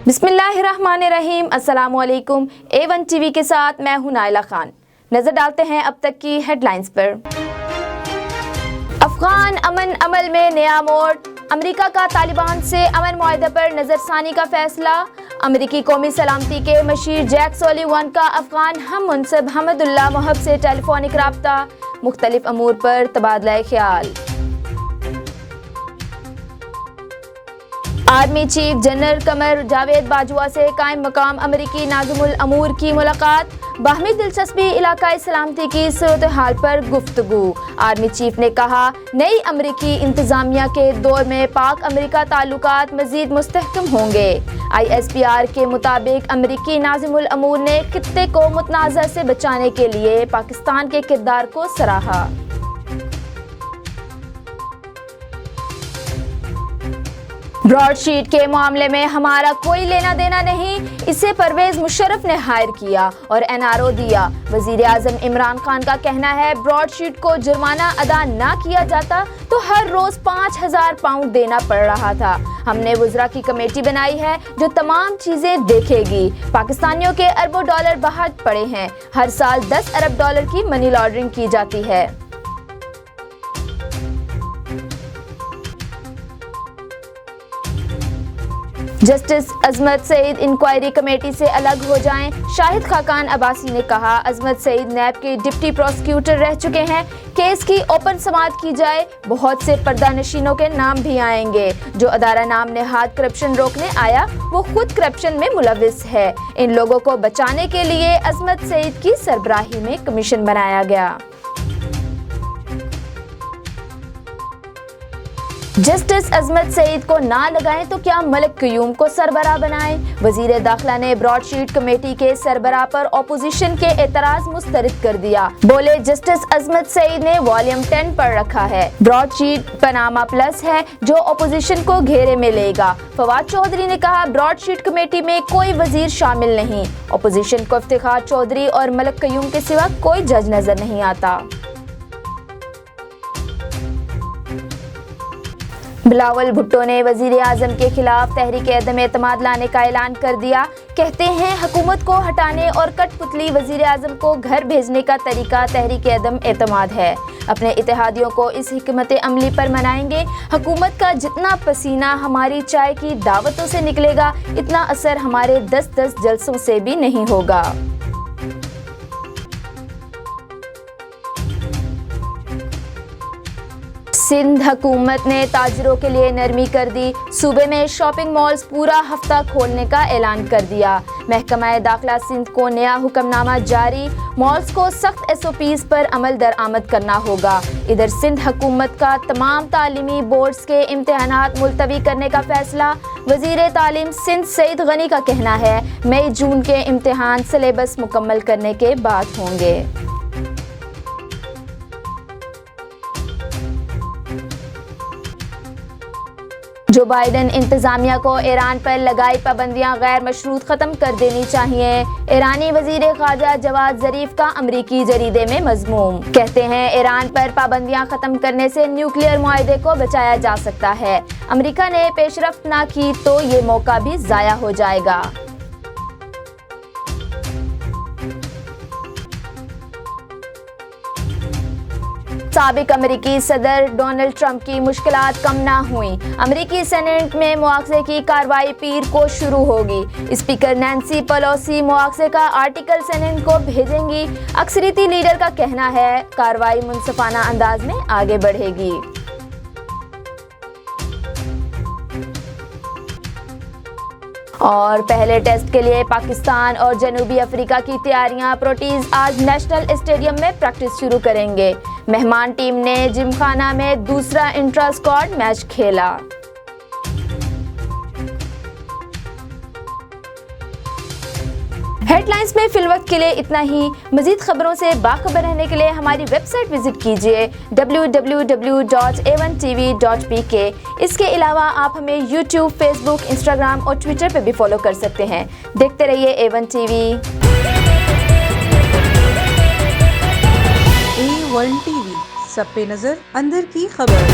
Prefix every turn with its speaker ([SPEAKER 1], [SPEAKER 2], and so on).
[SPEAKER 1] बिस्मिल्लाहिर्रहमानिर्रहीम। अस्सलाम वालेकुम। A1 टीवी के साथ मैं हूं नाइला खान। नजर डालते हैं अब तक की हेडलाइंस पर। अफगान अमन अमल में नया मोड़, अमेरिका का तालिबान से अमन मुआहदे पर नजरसानी का फैसला। अमेरिकी कौमी सलामती के मशीर जैक सोलिवन का अफगान हम मुनसिब हमदुल्लाह मोहब से टेलीफोनिक राब्ता, मुख्तलिफ अमूर पर तबादला ख्याल। Army chief general Qamar Javed Bajwa से कायम मकाम अमेरिकी नाज़िमुल अमूर की मुलाकात, बाहमी दिलचस्पी इलाकाई सलामती की सूरत हाल पर गुफ्तगू। आर्मी चीफ ने कहा, नई अमेरिकी इंतजामिया के दौर में पाक अमेरिका ताल्लुकात मजीद मुस्तहकम होंगे। ISPR के मुताबिक अमेरिकी नाज़िमुल अमूर ने खित्ते को मुतनाज़ा से बचाने के लिए पाकिस्तान के किरदार को सराहा। ब्रॉडशीट के मामले में हमारा कोई लेना देना नहीं, इसे परवेज मुशर्रफ ने हायर किया और NRO दिया। वजीर आजम इमरान खान का कहना है, ब्रॉडशीट को जुर्माना अदा ना किया जाता तो हर रोज 5,000 पाउंड देना पड़ रहा था। हमने वज़रा की कमेटी बनाई है जो तमाम चीजें देखेगी। पाकिस्तानियों के अरबों डॉलर बाहर पड़े हैं। हर साल 10 अरब डॉलर की मनी लॉन्ड्रिंग की जाती है। जस्टिस अजमत सईद इंक्वायरी कमेटी से अलग हो जाएं, शाहिद खाकान अब्बासी ने कहा। अजमत सईद नैब के डिप्टी प्रोसिक्यूटर रह चुके हैं, केस की ओपन समाअत की जाए। बहुत से पर्दा नशीनों के नाम भी आएंगे। जो अदारा नाम नेहाद करप्शन रोकने आया वो खुद करप्शन में मुलविस है। इन लोगों को बचाने के लिए अजमत सईद की सरबराही में कमीशन बनाया गया। जस्टिस अजमत सईद को ना लगाएं तो क्या मलिक क्यूम को सरबराह बनाएं? वजीर दाखिला ने ब्रॉडशीट कमेटी के सरबराह पर अपोजिशन के एतराज मुस्तरद कर दिया। बोले, जस्टिस अजमत सईद ने वॉल्यूम 10 पढ़ रखा है। ब्रॉडशीट पनामा प्लस है जो अपोजिशन को घेरे में लेगा। फवाद चौधरी ने कहा, ब्रॉडशीट कमेटी में कोई वजीर शामिल नहीं। अपोजिशन को इफ्तिखार चौधरी और मलिक क्यूम के सिवा कोई जज नजर नहीं आता। बिलावल भुट्टो ने वजीर आजम के खिलाफ तहरीक अदम एतमाद लाने का ऐलान कर दिया। कहते हैं, हुकूमत को हटाने और कठपुतली वजीर आजम को घर भेजने का तरीका तहरीक अदम एतमाद है। अपने इत्तेहादियों को इस हिकमत अमली पर मनाएंगे। हुकूमत का जितना पसीना हमारी चाय की दावतों से निकलेगा, इतना असर हमारे 10-10 जलसों से भी नहीं होगा। सिंध हुकूमत ने ताजरों के लिए नरमी कर दी। सूबे में शॉपिंग मॉल्स पूरा हफ्ता खोलने का ऐलान कर दिया। महकमा दाखिला सिंध को नया हुक्मनामा जारी, मॉल्स को सख्त SOPs पर अमल दरामद करना होगा। इधर सिंध हुकूमत का तमाम तालीमी बोर्ड्स के इम्तिहानात मुलतवी करने का फैसला। वजीर तालीम सिंध सईद गनी का कहना है, मई-जून के इम्तिहान सिलेबस मुकम्मल करने के बाद होंगे। जो बाइडन इंतजामिया को ईरान पर लगाई पाबंदियां गैर मशरूत ख़त्म कर देनी चाहिए। ईरानी वजीर ख़ारजा जवाद ज़रीफ का अमरीकी जरीदे में मज़मूम। कहते हैं, ईरान पर पाबंदियां ख़त्म करने से न्यूक्लियर मुआहदे को बचाया जा सकता है। अमरीका ने पेशरफ्त ना की तो ये मौका भी ज़ाया हो जाएगा। साबिक अमेरिकी सदर डोनाल्ड ट्रंप की मुश्किलात कम ना हुई। अमेरिकी सेनेट में मुआवजे की कार्रवाई पीर को शुरू होगी। स्पीकर नैंसी पेलोसी मुआवजे का आर्टिकल सेनेट को भेजेंगी। अक्सरियती लीडर का कहना है, कार्रवाई मुनसिफाना अंदाज में आगे बढ़ेगी। और पहले टेस्ट के लिए पाकिस्तान और जनूबी अफ्रीका की तैयारियां। प्रोटीज आज नेशनल स्टेडियम में प्रैक्टिस शुरू करेंगे। मेहमान टीम ने जिमखाना में दूसरा इंट्रा स्क्वाड मैच खेला। हेडलाइंस में फिलवक्त के लिए इतना ही। मजीद खबरों से बाखबर रहने के लिए हमारी वेबसाइट विजिट कीजिए www.a1tv.pk। इसके अलावा आप हमें YouTube, Facebook, Instagram और Twitter पे भी फॉलो कर सकते हैं। देखते रहिए A1 TV।
[SPEAKER 2] A1 TV, सब पे नजर, अंदर की खबर।